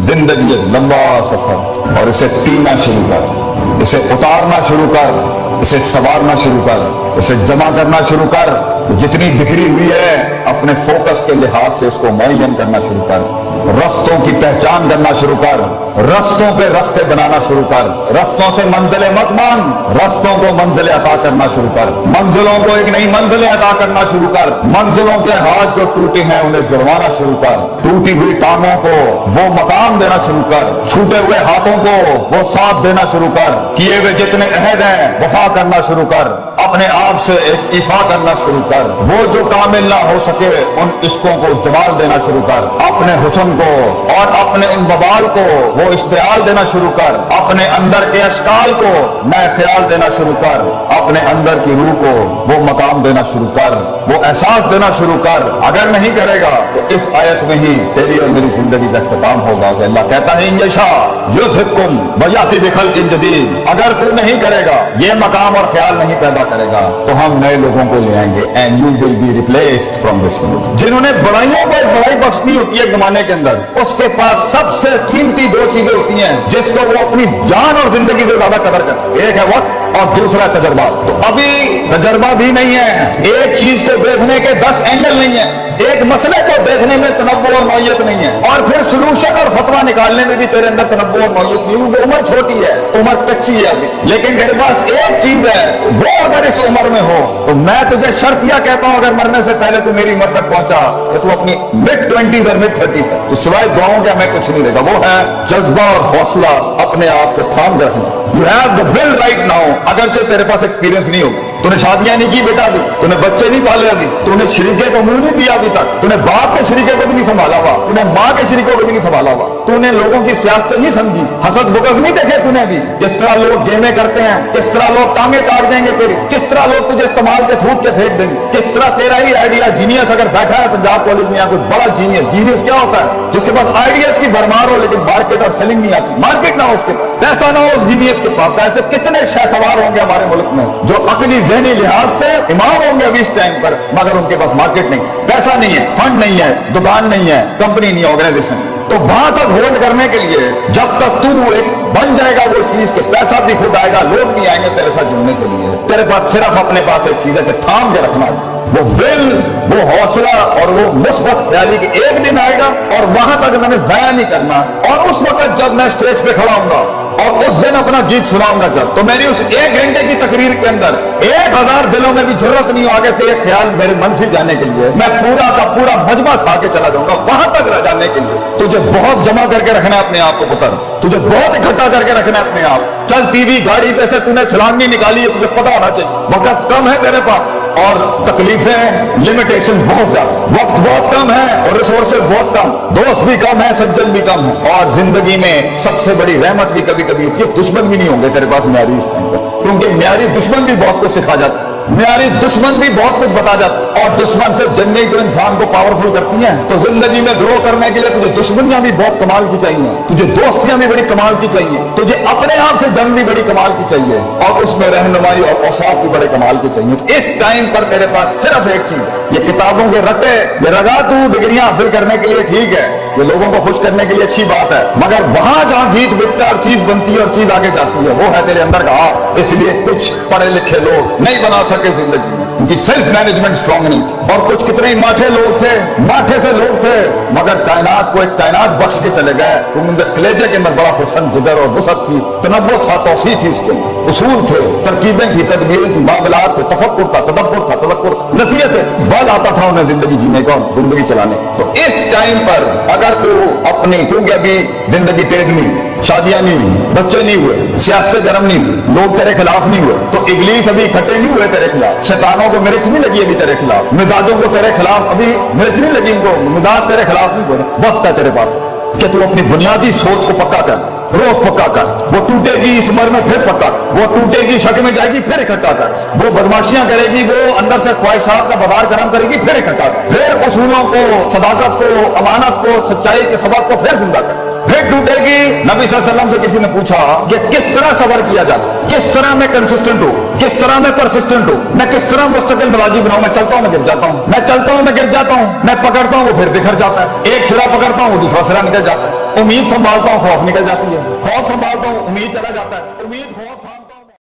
زندگی ایک لمبا سفر، اور اسے پینا شروع کر، اسے اتارنا شروع کر، اسے سنوارنا شروع کر، اسے جمع کرنا شروع کر، جتنی بکھری ہوئی ہے اپنے فوکس کے لحاظ سے اس کو معین کرنا شروع کر، رستوں کی پہچان کرنا شروع کر، رستوں پہ رستے بنانا شروع کر، رستوں سے منزلیں مت مان، رستوں کو منزلیں عطا کرنا شروع کر، منزلوں کو ایک نئی منزلیں عطا کرنا شروع کر، منزلوں کے ہاتھ جو ٹوٹے ہیں انہیں جڑوانا شروع کر، ٹوٹی ہوئی ٹانگوں کو وہ مقام دینا شروع کر، چھوٹے ہوئے ہاتھوں کو وہ ساتھ دینا شروع کر، کیے ہوئے جتنے عہد ہیں وفا کرنا شروع کر، اپنے آپ سے ایک ایفا کرنا شروع کر، وہ جو کامل نہ ہو سکے ان عشقوں کو جمال دینا شروع کر، اپنے حسن کو اور اپنے ان وبال کو وہ اشتعال دینا شروع کر، اپنے اندر کے اشکال کو نئے خیال دینا شروع کر، اپنے اندر کی روح کو وہ مقام دینا شروع کر، وہ احساس دینا شروع کر۔ اگر نہیں کرے گا تو اس آیت میں ہی تیری اور میری زندگی کا اختتام ہوگا کہ اللہ کہتا ہے ان یشاء یذھبکم ویأتی بخلق جدید، اگر تو نہیں کرے گا، یہ مقام اور خیال نہیں پیدا کرے گا تو ہم نئے لوگوں کو لے آئیں گے and you will be replaced from this world۔ جنہوں نے بڑائیوں کو ایک بڑائی بخشنی ہوتی ہے ایک زمانے کے اندر، اس کے پاس سب سے قیمتی دو چیزیں ہوتی ہیں جس کو وہ اپنی جان اور زندگی سے زیادہ قدر کرتے ہیں، ایک ہے وقت اور دوسرا ہے تجربہ۔ تو ابھی تجربہ بھی نہیں ہے، ایک چیز کو دیکھنے کے 10 اینگل نہیں ہیں، ایک مسئلے کو دیکھنے میں تنوع اور نوعیت نہیں ہے، اور پھر سلوشن اور فتویٰ نکالنے میں بھی تیرے اندر تنوع اور نوعیت نہیں ہے۔ عمر چھوٹی ہے، عمر کچی ہے ابھی، لیکن میرے پاس ایک چیز ہے، وہ اگر اس عمر میں ہو تو میں تجھے شرطیہ کہتا ہوں اگر مرنے سے پہلے تو میری عمر تک پہنچا کہ تو اپنی mid-20s اور mid-30s تک تو سوائے دعاؤں کے ہمیں کچھ نہیں رہے گا، وہ ہے جذبہ اور حوصلہ اپنے آپ کو تھام کے رکھنا۔ You have the will right now، اگرچہ تیرے پاس ایکسپیرینس نہیں ہوگا، تو نے شادیاں نہیں کی بیٹا ابھی، تو نے بچے نہیں پالے ابھی، تو نے شریکے کو منہ نہیں دیا ابھی تک، تو نے باپ کے شریکے کو بھی نہیں سنبھالا ہوا، تو نے ماں کے شریکوں کو بھی نہیں سنبھالا ہوا، تو نے لوگوں کی سیاست نہیں سمجھی، حسد بغض نہیں دیکھے تو نے ابھی، جس طرح لوگ گیمیں کرتے ہیں، کس طرح لوگ ٹانگیں کاٹ دیں گے تیری، کس طرح لوگ تجھے استعمال کے تھوک کے پھینک دیں گے، کس طرح تیرا ہی آئیڈیا جینیس اگر بیٹھا ہے پنجاب کالج میں یا کوئی بڑا جینیس کیا ہوتا ہے جس کے پاس آئیڈیاز کی بھرمار ہو لیکن مارکیٹ اور سیلنگ نہیں آتی، مارکیٹ نہ ہو اس کے پاس، پیسہ نہ ہو اس جینیس کے پاس، ایسے کتنے شہ سوار ہوں گے ہمارے ملک میں جو عقلی ذہنی لحاظ سے امام ہوں گے ابھی اس ٹائم پر، مگر ان کے پاس مارکیٹ نہیں، پیسہ نہیں ہے، فنڈ نہیں ہے، دکان نہیں ہے، کمپنی نہیں ہے، آرگنائزیشن۔ تو وہاں تک ہولڈ کرنے کے لیے جب تک تو ایک بن جائے گا وہ چیز کہ پیسہ بھی خود آئے گا، لوگ بھی آئیں گے تیرے ساتھ جڑنے کے لیے، تیرے پاس صرف اپنے پاس ایک چیز ہے کہ تھام کے رکھنا، وہ ول، وہ حوصلہ اور وہ مثبت خیالی کہ ایک دن آئے گا اور وہاں تک میں نے ضائع نہیں کرنا، اور اس وقت جب میں اسٹیج پہ کھڑا ہوں گا اور اس دن اپنا گیت سناؤں گا تو میری اس 1 گھنٹے کی تقریر کے اندر 1000 دلوں میں بھی ضرورت نہیں ہو آگے سے ایک خیال میرے من سے جانے کے لیے، میں پورا کا پورا مجمع کھا کے چلا جاؤں گا وہاں تک رہ جانے کے لیے۔ تجھے بہت جمع کر کے رکھنا ہے اپنے آپ کو پتر، تجھے بہت اکٹھا کر کے رکھنا ہے اپنے آپ۔ چل ٹی وی گاڑی پہ سے تُونے چھلانگ نہیں نکالی ہے، تجھے پتا ہونا چاہیے وقت کم ہے تیرے پاس اور تکلیفیں لمیٹیشن بہت زیادہ، وقت بہت کم ہے اور ریسورسز بہت کم، دوست بھی کم ہے، سجن بھی کم ہے، اور زندگی میں سب سے بڑی رحمت بھی کبھی کبھی ہوتی ہے دشمن بھی نہیں ہوں گے تیرے پاس معیاری اس ٹائم پر، کیونکہ معیاری دشمن بھی بہت کچھ سکھا جاتا ہے، معیاری دشمن بھی بہت کچھ بتا جاتا ہے، اور دشمن سے جنگیں تو انسان کو پاورفل کرتی ہیں۔ تو زندگی میں گرو کرنے کے لیے تجھے دشمنیاں بھی بہت کمال کی چاہیے، تجھے دوستیاں بھی بڑی کمال کی چاہیے، تجھے اپنے آپ سے جنگ بھی بڑی کمال کی چاہیے، اور اس میں رہنمائی اور اوصاف بھی بڑے کمال کی چاہیے۔ اس ٹائم پر تیرے پاس صرف ایک چیز ہے، یہ کتابوں کے رٹے یہ رگا تو ڈگریاں حاصل کرنے کے لیے ٹھیک ہے، یہ لوگوں کو خوش کرنے کے لیے اچھی بات ہے، مگر وہاں جہاں گیت بکتا ہے اور چیز بنتی ہے اور چیز آگے جاتی ہے وہ ہے تیرے اندر کا آپ۔ اس لیے کچھ پڑھے لکھے لوگ نہیں بنا سکے زندگی میں، ان کی سیلف مینجمنٹ اسٹرانگ نہیں تھی، اور کچھ کتنے ماٹھے لوگ تھے، ماٹھے سے لوگ تھے مگر کائنات کو ایک کائنات بخش کے چلے گئے، ان کے کلیجے کے اندر بڑا حسن جگر اور وسعت تھی، تنوع تھا، توسیع تھی، اس کے اصول تھے، ترکیبیں تھی، تدبیریں تھی، معاملات تھے، تفکر تھا، تدبر تھا، تذکر تھا، نصیحت ہے، ول آتا تھا انہیں زندگی جینے کا اور زندگی چلانے۔ تو اس ٹائم پر اگر تو اپنی، کیونکہ ابھی زندگی تیز نہیں، شادیاں نہیں ہوئی، بچے نہیں ہوئے، سیاست گرم نہیں ہوئی، لوگ تیرے خلاف نہیں ہوئے، تو ابلیس ابھی اکٹھے نہیں ہوئے تیرے خلاف، شیطانوں کو مرچ نہیں لگی ابھی تیرے خلاف، مزاجوں کو تیرے خلاف ابھی مرچ نہیں لگی، ان کو مزاج تیرے خلاف نہیں ہوئے، وقت ہے تیرے پاس کہ تو اپنی بنیادی سوچ کو پکا کر، روز پکا کر، وہ ٹوٹے گی اس عمر میں پھر پکا کر، وہ ٹوٹے گی شک میں جائے گی پھر اکٹھا کر، وہ بدماشیاں کرے گی، وہ اندر سے خواہشات کا بازار گرم کرے گی پھر اکٹھا کر، پھر اصولوں کو، صداقت کو، امانت کو، سچائی کے سبق کو پھر زندہ کر، پھر ٹوٹے گی۔ نبی صلی اللہ علیہ وسلم سے کسی نے پوچھا کہ کس طرح صبر کیا جاتا، کس طرح میں کنسسٹنٹ ہوں، کس طرح میں پرسسٹنٹ ہوں، میں کس طرح مستقل مراجی بناؤں، میں چلتا ہوں میں گر جاتا ہوں، میں چلتا ہوں میں گر جاتا ہوں، میں پکڑتا ہوں وہ پھر بکھر جاتا ہے، ایک سرا پکڑتا ہوں وہ دوسرا سرا نکل جاتا ہے، امید سنبھالتا ہوں خوف نکل جاتی ہے، خوف سنبھالتا ہوں امید چلا جاتا ہے، امید خوف تھامتا ہوں